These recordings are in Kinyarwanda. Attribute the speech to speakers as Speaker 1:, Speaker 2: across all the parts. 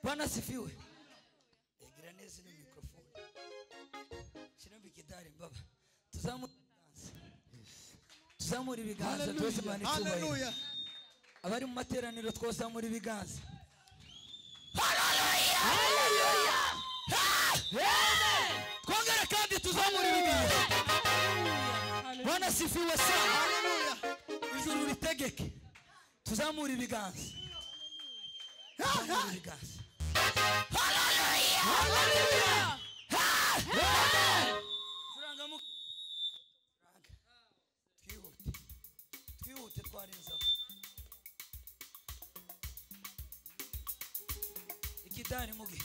Speaker 1: Bwana sifiwe. Egranezi ni mikrofoni. Shiramba gitari baba. Tuzamura ibiganza twese bani cyubahiro. Haleluya. Abari mu materaniro twozamura ibiganza. Haleluya. Haleluya. Twongera kandi tuzamura ibiganza. Bwana sifiwe sana. Haleluya. Ijuru ritegeke. Tuzamura ibiganza. Ibiganza. Hallelujah! Hallelujah! Turanga twihute twarinza ikidari mugi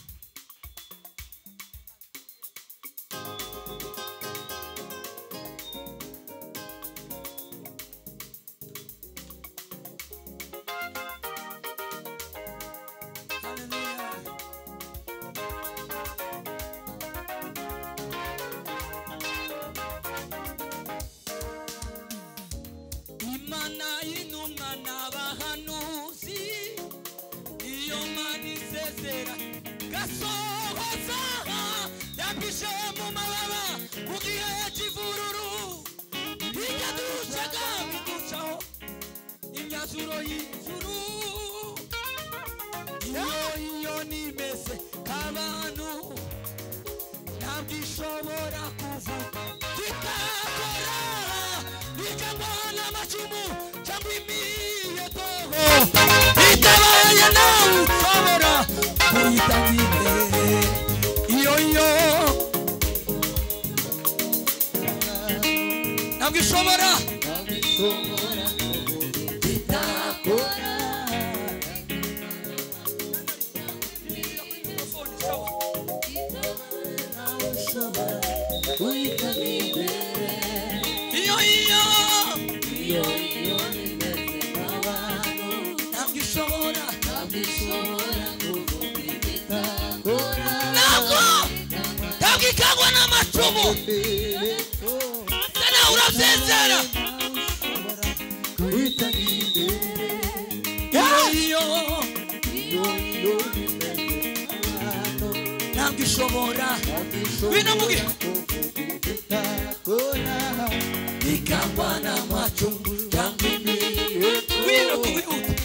Speaker 1: ikangwa na machungu yangu mimi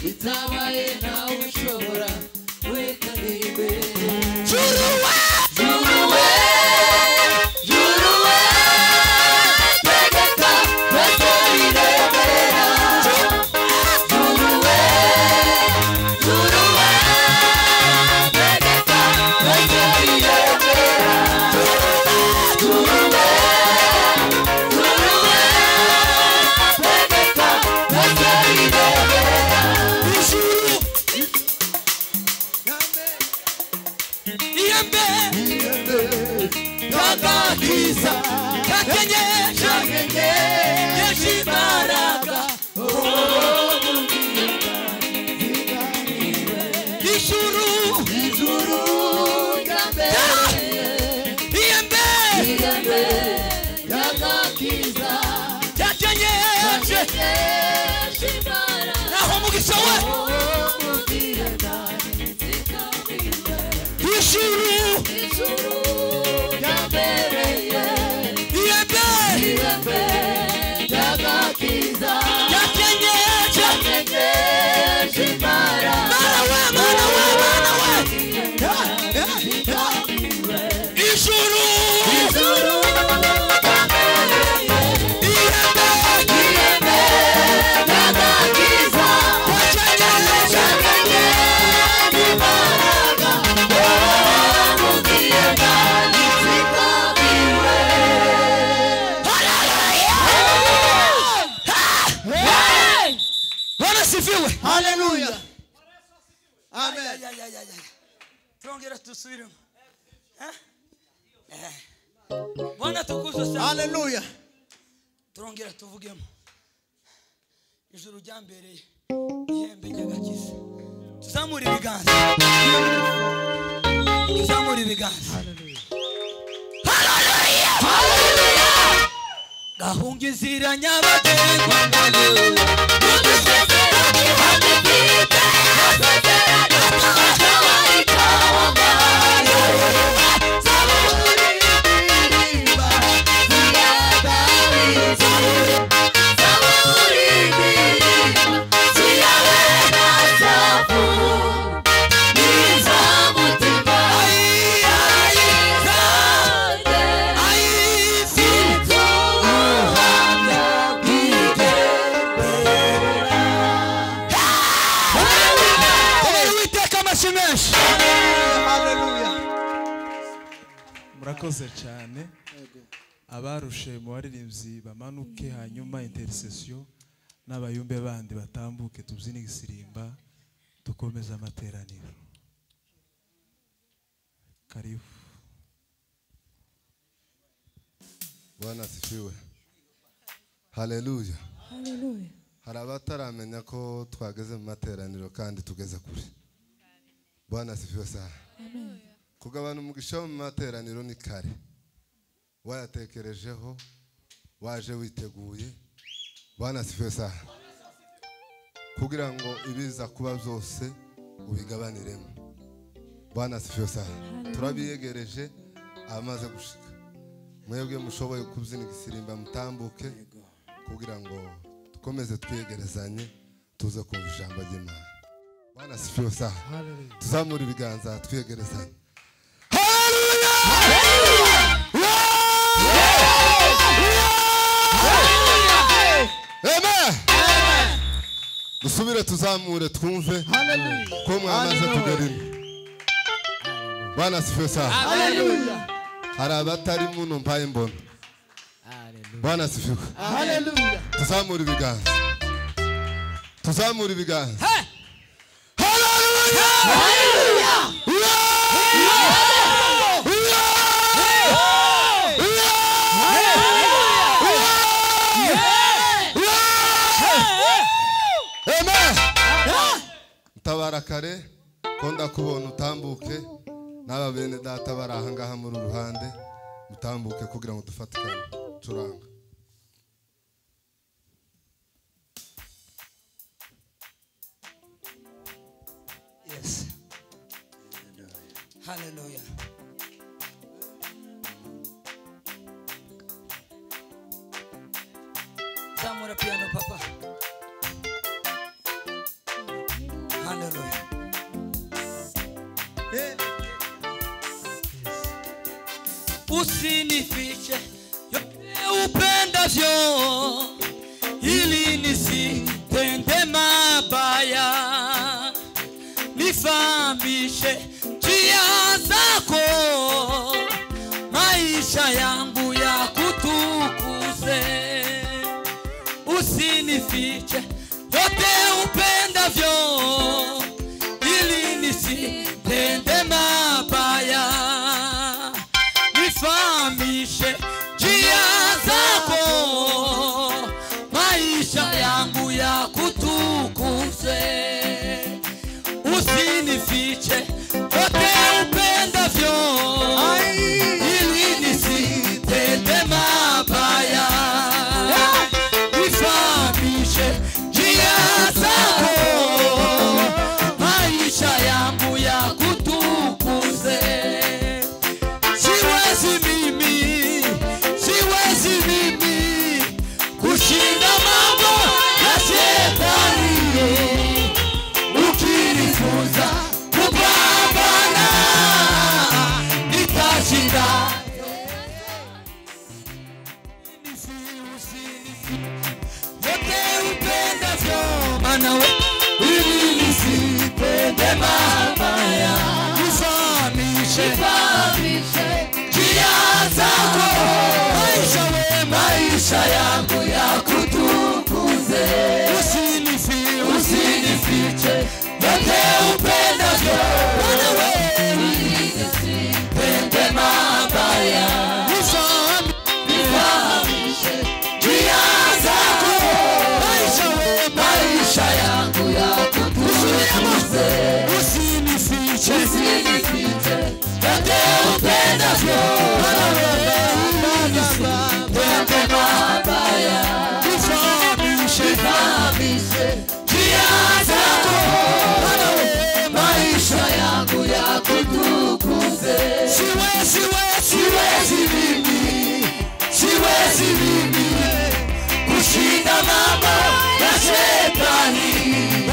Speaker 1: itabaye na ushobora weka nibe juruwe tegeka weterirebera juruwe tegeka weterirebera juruwe Kisa kakenye yeshibaraga ijuru iyembe yagakiza kakenye yeshibaraga naho mugisha we ijuru Hallelujah. Amen. Tuongera tusubiremo. Bwana tukuzwe sana. Hallelujah. Tuongera tuvugemo. Ijuru ryambereye ihembe ry'agakiza. Tuzamura ibiganza. Tuzamura ibiganza. Hallelujah. Hallelujah. Hallelujah. Gahunga inzira nyabagendwa hallelujah.
Speaker 2: murakoze cyane abarushe mu baririmbyi bamanuke hanyuma intercession n'abayumbe bandi batambuke tubyine igisirimba dukomeza amateraniro karibu
Speaker 3: Bwana asifiwe. Hallelujah.
Speaker 4: Hallelujah.
Speaker 3: Harabataramenya ko twageze mu materaniro kandi tugeze kure. Bwana asifiwe sana.
Speaker 4: Amen.
Speaker 3: Kugabana umugisha mu materaniro ni kare. Wayatekerejeho waje witeguye. Bwana asifiwe sana. Kugira ngo ibiza kuba byose ubigabaniremo. Bwana asifiwe sana. Turabiyegereje amaze gushika. Mwebwe mushoboye kubyina igisirimba mutambuke kugira ngo dukomeze twiyegerezanye tuze kumva ijambo ry'Imana. Bwana asifiwe sana. Tuzamura ibiganza twiyegerezanye. Amen. Dusubire tuzamure twumve ko mwamaze tugerimo. Bwana asifiwe sana.
Speaker 1: Hallelujah.
Speaker 3: Hari abatari muno mpaye mbona. Bwana asifiwe.
Speaker 1: Hallelujah.
Speaker 3: Tuzamura ibiganza. Tuzamura ibiganza.
Speaker 1: Hallelujah. Hallelujah.
Speaker 3: Amen. Tabarakare konda kubona utambuke n'aba bene data baraha ngaha muri ruhande mutambuke kugira ngo dufatikane curanga.
Speaker 1: Yes. Hallelujah. zamura piano papa. Hallelujah. Usinifiche yote upendavyo, ili nisitende mabaya. Nifahamishe njia zako, maisha yangu ya kutukuze. Usinifiche yote upendavyo, ili nisitende mabaya. Nifahamishe njia zako, maisha yangu ya kutukuze. Usinifiche yote upendavyo, ili nisitende mabaya. Nifahamishe njia zako, maisha yangu ya kutukuze. Siwezi mimi kushinda mambo ya shetani. Ukinifunza kupambana, nitashinda. Yote upendavyo, maana wewe ili nisitende mabaya. Nifahamishe njia zako, maisha yangu ya kutukuze. Usinifiche yote upendavyo, maana wewe ili nisitende mabaya. Nifahamishe njia zako, maisha yangu ya kutukuze. Usinifiche yote upendavyo, maana wewe ili nisitende mabaya. Nifahamishe njia zako, maisha yangu ya kutukuze. Siwezi mimi kushinda mambo ya shetani.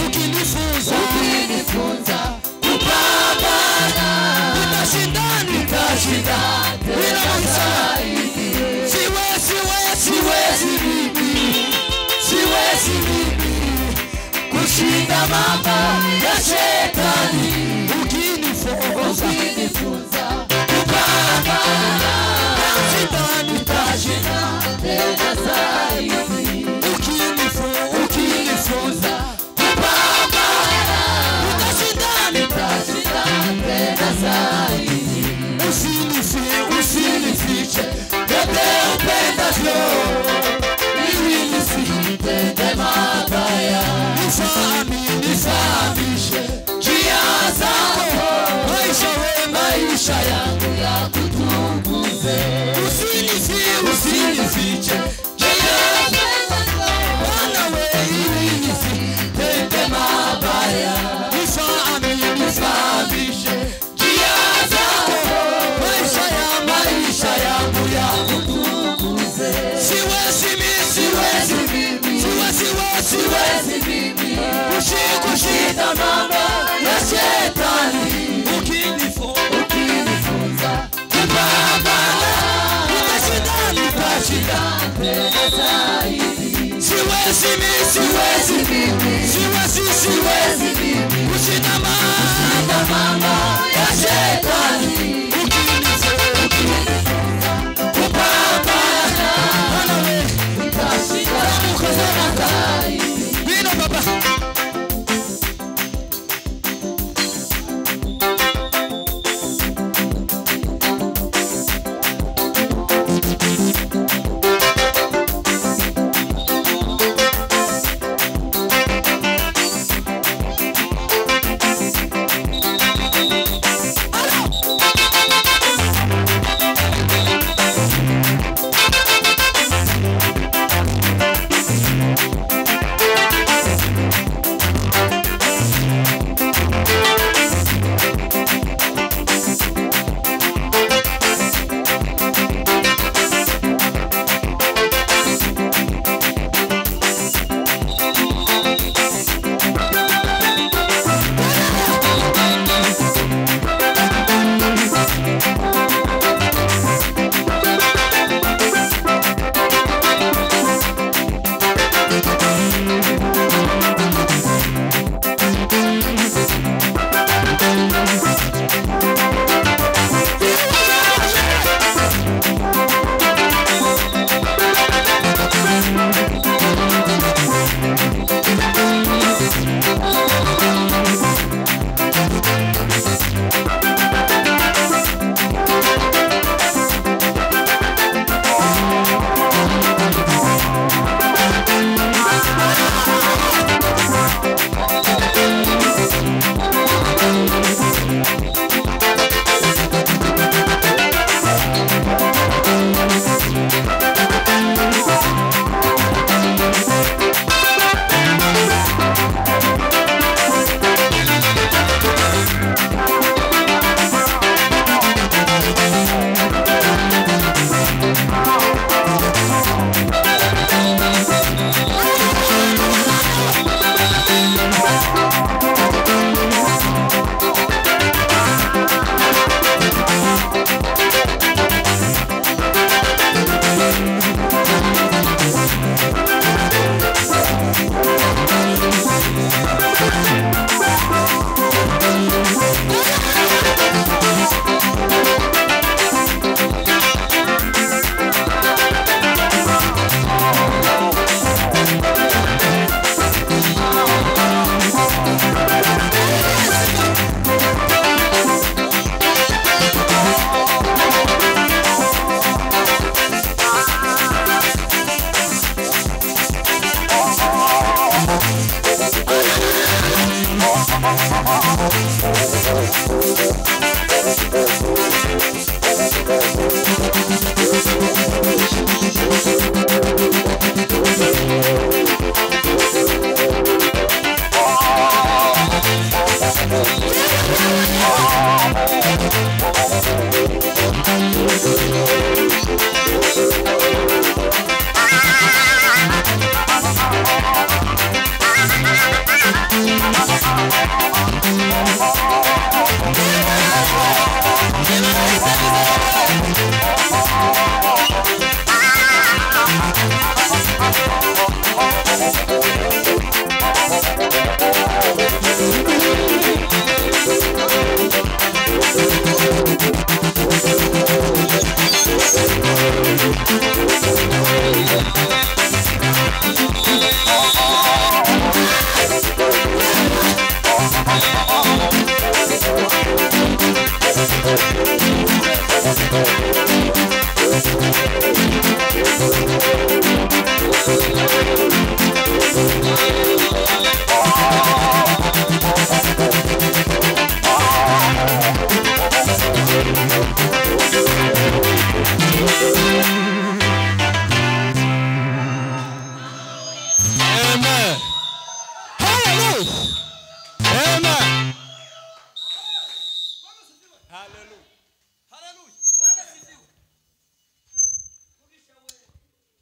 Speaker 1: Ukinifunza kupambana, nitashinda tena zaidi. Siwezi mimi kushinda mambo ya shetani. Ukinifunza kupambana, nitashinda tena zaidi. Ukinifunza kupambana, nitashinda tena zaidi. Usinifiche yote upendavyo, ili nisitende mabaya. Nifahamishe njia zako, maisha yangu ya kutukuze. Usinifiche njia zako, maana wewe ili nisitende mabaya. Nifahamishe njia zako, maisha yangu ya kutukuze. Siwezi mimi kushinda mambo ya shetani. Ukinifunza kupambana, nitashinda tena zaidi. Siwezi mimi kushinda mambo ya shetani. Ukinifunza kupambana, nitashinda tena zaidi. Vino baba. Hello.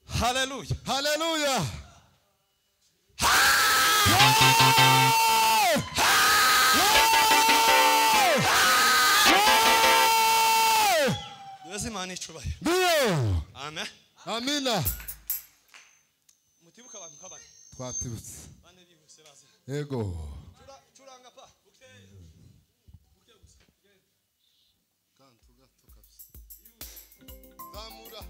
Speaker 3: Hallelujah. Hallelujah. Imana icubaye. Ndio. Amen. Amina. Mutibuka abantu kabane. Twatibutse. Bane bihuse baze. Yego. Curanga pa. Kantuga tukafise. Zamura.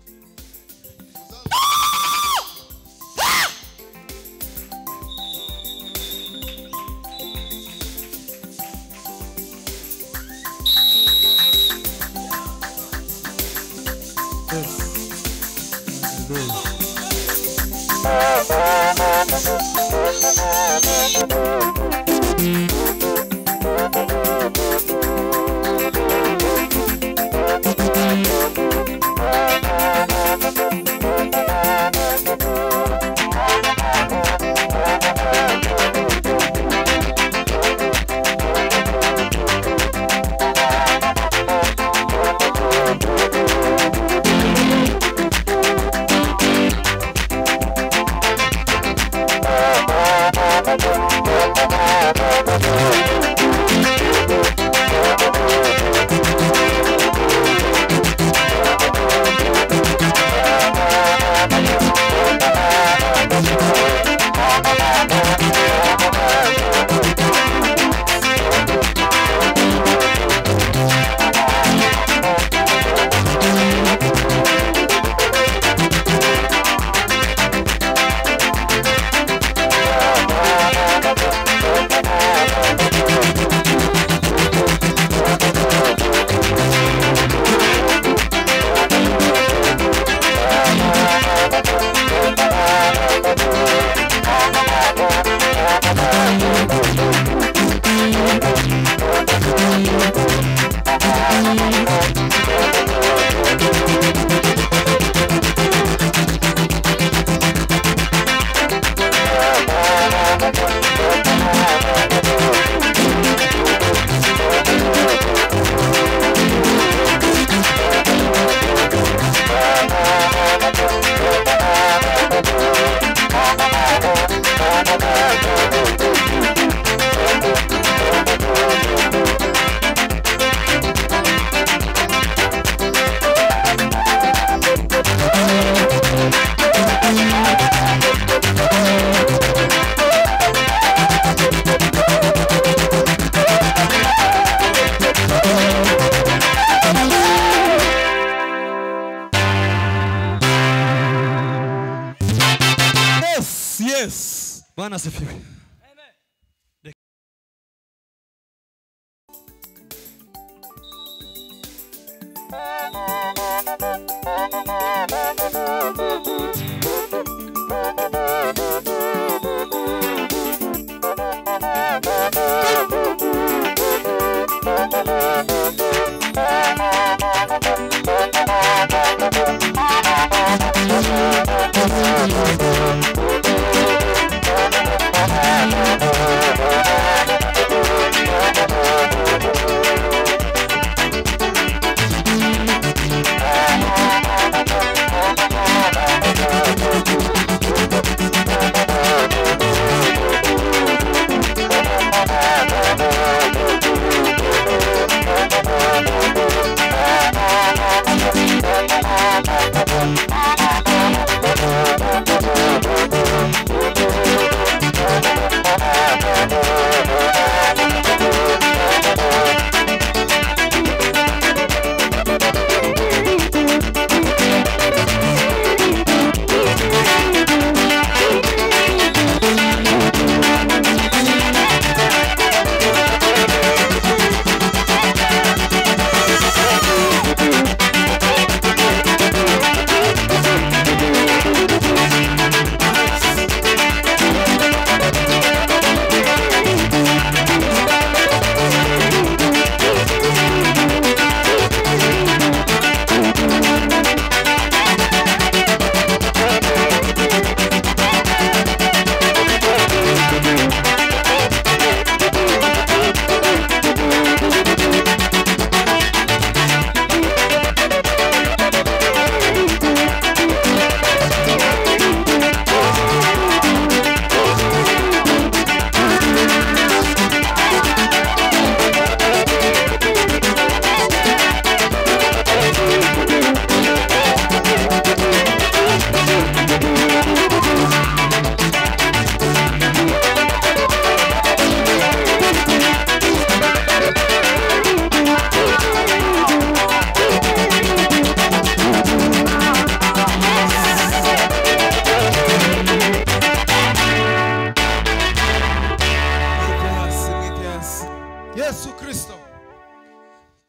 Speaker 3: Yes. Bwana asifiwe. Amen.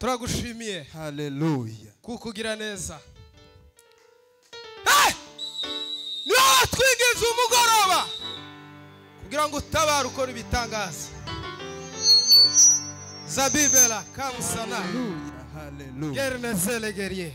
Speaker 4: turagushimiye
Speaker 2: haleluya
Speaker 4: kukugira neza. Niho twigeze umugoroba kugira ngo utabare ukora ibitangaza. Zabibela kamusana
Speaker 2: haleluya
Speaker 4: Gernezele Gerie